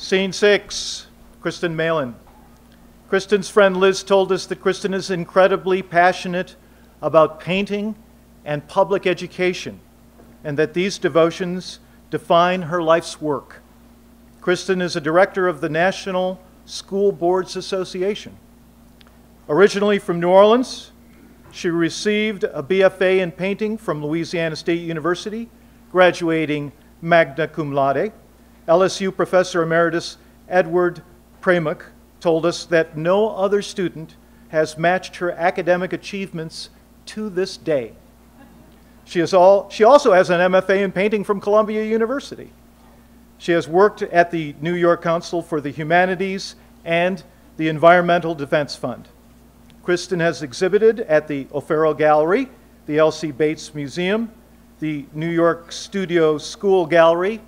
Scene 6, Kristen Malin. Kristen's friend Liz told us that Kristen is incredibly passionate about painting and public education, and that these devotions define her life's work. Kristen is a director of the National School Boards Association. Originally from New Orleans, she received a BFA in painting from Louisiana State University, graduating magna cum laude. LSU Professor Emeritus Edward Premuk told us that no other student has matched her academic achievements to this day. She also has an MFA in painting from Columbia University. She has worked at the New York Council for the Humanities and the Environmental Defense Fund. Kristen has exhibited at the O'Farrell Gallery, the L.C. Bates Museum, the New York Studio School Gallery,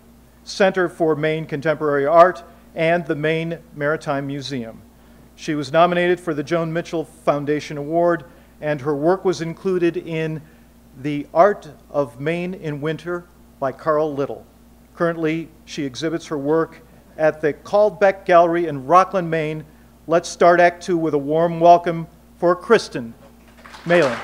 Center for Maine Contemporary Art, and the Maine Maritime Museum. She was nominated for the Joan Mitchell Foundation Award, and her work was included in The Art of Maine in Winter by Carl Little. Currently, she exhibits her work at the Caldbeck Gallery in Rockland, Maine. Let's start Act 2 with a warm welcome for Kristen Malin.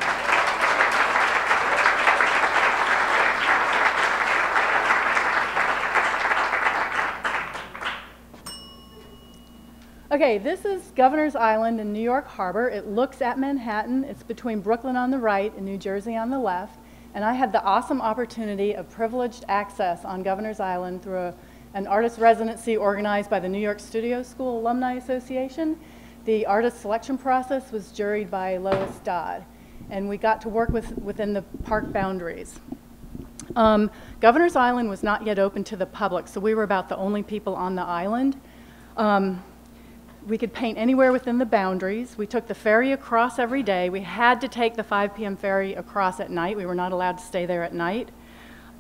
Okay, this is Governor's Island in New York Harbor. It looks at Manhattan. It's between Brooklyn on the right and New Jersey on the left. And I had the awesome opportunity of privileged access on Governor's Island through an artist residency organized by the New York Studio School Alumni Association. The artist selection process was juried by Lois Dodd, and we got to work within the park boundaries. Governor's Island was not yet open to the public, so we were about the only people on the island. We could paint anywhere within the boundaries. We took the ferry across every day. We had to take the 5 p.m. ferry across at night. We were not allowed to stay there at night.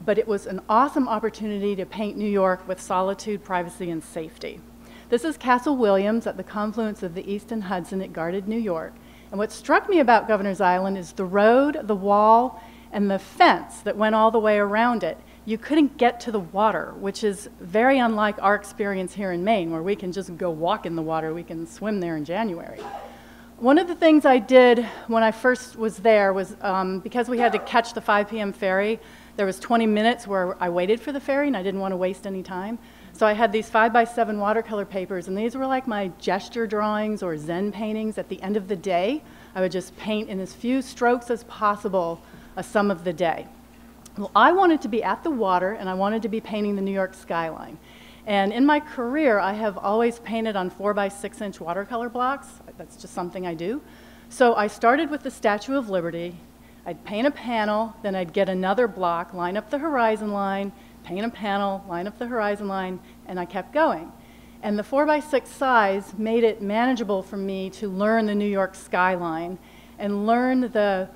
But it was an awesome opportunity to paint New York with solitude, privacy, and safety. This is Castle Williams at the confluence of the East and Hudson. It guarded New York. And what struck me about Governor's Island is the road, the wall, and the fence that went all the way around it. You couldn't get to the water, which is very unlike our experience here in Maine, where we can just go walk in the water. We can swim there in January. One of the things I did when I first was there was, because we had to catch the 5 p.m. ferry, there was 20 minutes where I waited for the ferry, and I didn't want to waste any time. So I had these 5x7 watercolor papers, and these were like my gesture drawings or Zen paintings. At the end of the day, I would just paint in as few strokes as possible a sum of the day. Well, I wanted to be at the water, and I wanted to be painting the New York skyline. And in my career, I have always painted on 4x6-inch watercolor blocks. That's just something I do. So I started with the Statue of Liberty. I'd paint a panel, then I'd get another block, line up the horizon line, paint a panel, line up the horizon line, and I kept going. And the 4x6 size made it manageable for me to learn the New York skyline and learn the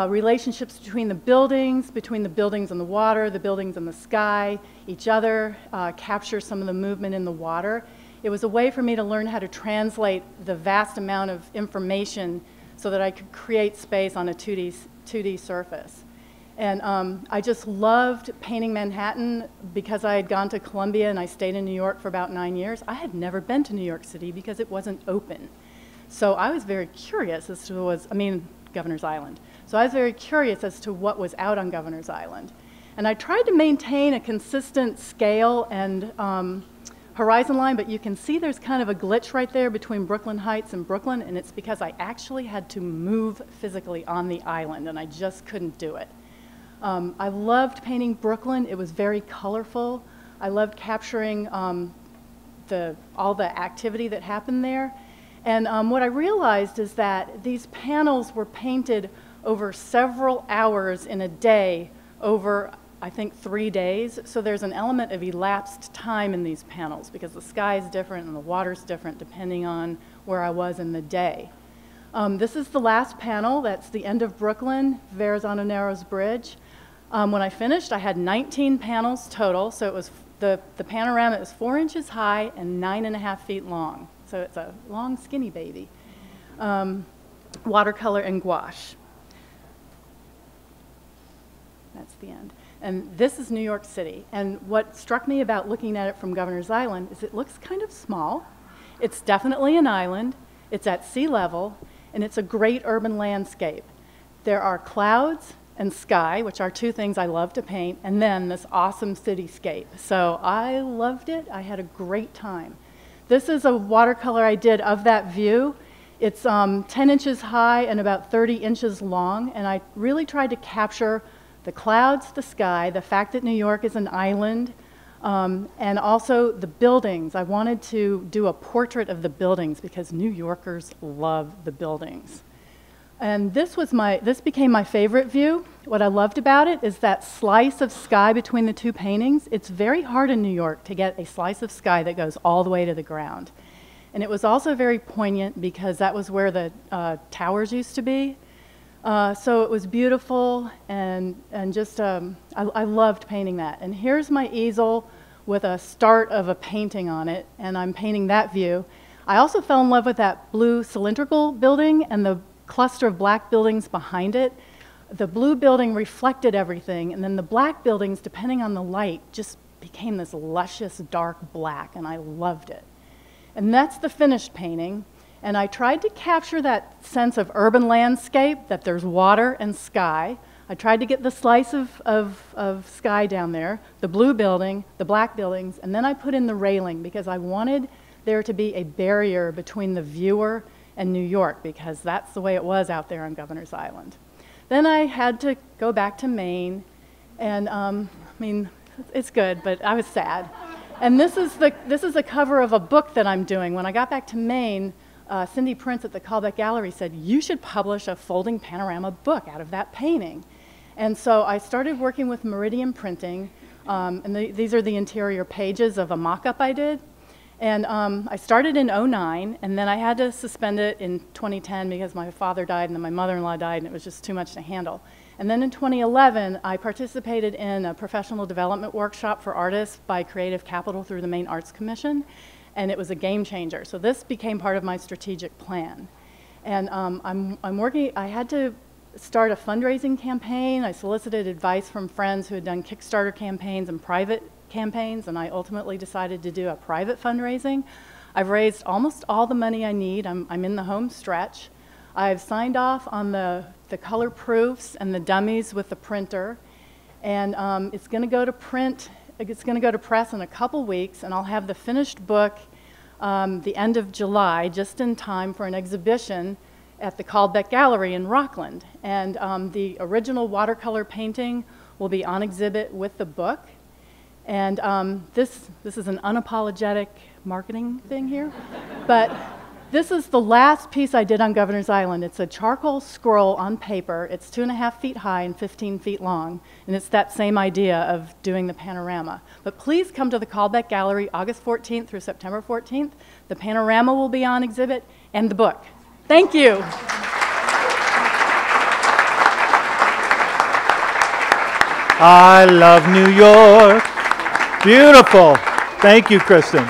relationships between the buildings and the water, the buildings and the sky, each other, capture some of the movement in the water. It was a way for me to learn how to translate the vast amount of information so that I could create space on a 2D surface. And I just loved painting Manhattan because I had gone to Columbia and I stayed in New York for about 9 years. I had never been to New York City because it wasn't open. So I was very curious as to Governor's Island. So I was very curious as to what was out on Governor's Island. And I tried to maintain a consistent scale and horizon line, but you can see there's kind of a glitch right there between Brooklyn Heights and Brooklyn, and it's because I actually had to move physically on the island, and I just couldn't do it. I loved painting Brooklyn. It was very colorful. I loved capturing all the activity that happened there. And what I realized is that these panels were painted over several hours in a day, over, I think, 3 days. So there's an element of elapsed time in these panels because the sky is different and the water's different depending on where I was in the day. This is the last panel. That's the end of Brooklyn, Verrazano Narrows Bridge. When I finished, I had 19 panels total. So it was the panorama is 4 inches high and 9.5 feet long. So it's a long, skinny baby. Watercolor and gouache. That's the end. And this is New York City. And what struck me about looking at it from Governor's Island is it looks kind of small. It's definitely an island. It's at sea level, and it's a great urban landscape. There are clouds and sky, which are two things I love to paint, and then this awesome cityscape. So I loved it. I had a great time. This is a watercolor I did of that view. It's 10 inches high and about 30 inches long, and I really tried to capture the clouds, the sky, the fact that New York is an island, and also the buildings. I wanted to do a portrait of the buildings because New Yorkers love the buildings. And this became my favorite view. What I loved about it is that slice of sky between the two paintings. It's very hard in New York to get a slice of sky that goes all the way to the ground. And it was also very poignant because that was where the towers used to be. So it was beautiful, and just, I loved painting that. And here's my easel with a start of a painting on it, and I'm painting that view. I also fell in love with that blue cylindrical building and the cluster of black buildings behind it. The blue building reflected everything, and then the black buildings, depending on the light, just became this luscious dark black, and I loved it. And that's the finished painting. And I tried to capture that sense of urban landscape, that there's water and sky. I tried to get the slice of sky down there, the blue building, the black buildings, and then I put in the railing because I wanted there to be a barrier between the viewer and New York, because that's the way it was out there on Governor's Island. Then I had to go back to Maine, and I mean, it's good, but I was sad. And this is the cover of a book that I'm doing. When I got back to Maine, Cindy Prince at the Callbeck Gallery said, you should publish a folding panorama book out of that painting. And so I started working with Meridian Printing, and these are the interior pages of a mock-up I did. And I started in '09, and then I had to suspend it in 2010 because my father died and then my mother-in-law died, and it was just too much to handle. And then in 2011, I participated in a professional development workshop for artists by Creative Capital through the Maine Arts Commission, and it was a game changer. So this became part of my strategic plan. And I'm working, I had to start a fundraising campaign. I solicited advice from friends who had done Kickstarter campaigns and private campaigns, and I ultimately decided to do a private fundraising. I've raised almost all the money I need. I'm in the home stretch. I've signed off on the color proofs and the dummies with the printer, and it's going to go to print. It's going to go to press in a couple weeks, and I'll have the finished book the end of July, just in time for an exhibition at the Callbeck Gallery in Rockland. And the original watercolor painting will be on exhibit with the book. And this is an unapologetic marketing thing here, but this is the last piece I did on Governor's Island. It's a charcoal scroll on paper. It's 2.5 feet high and 15 feet long, and it's that same idea of doing the panorama. But please come to the Callbeck Gallery August 14th through September 14th. The panorama will be on exhibit, and the book. Thank you. I love New York. Beautiful. Thank you, Kristen.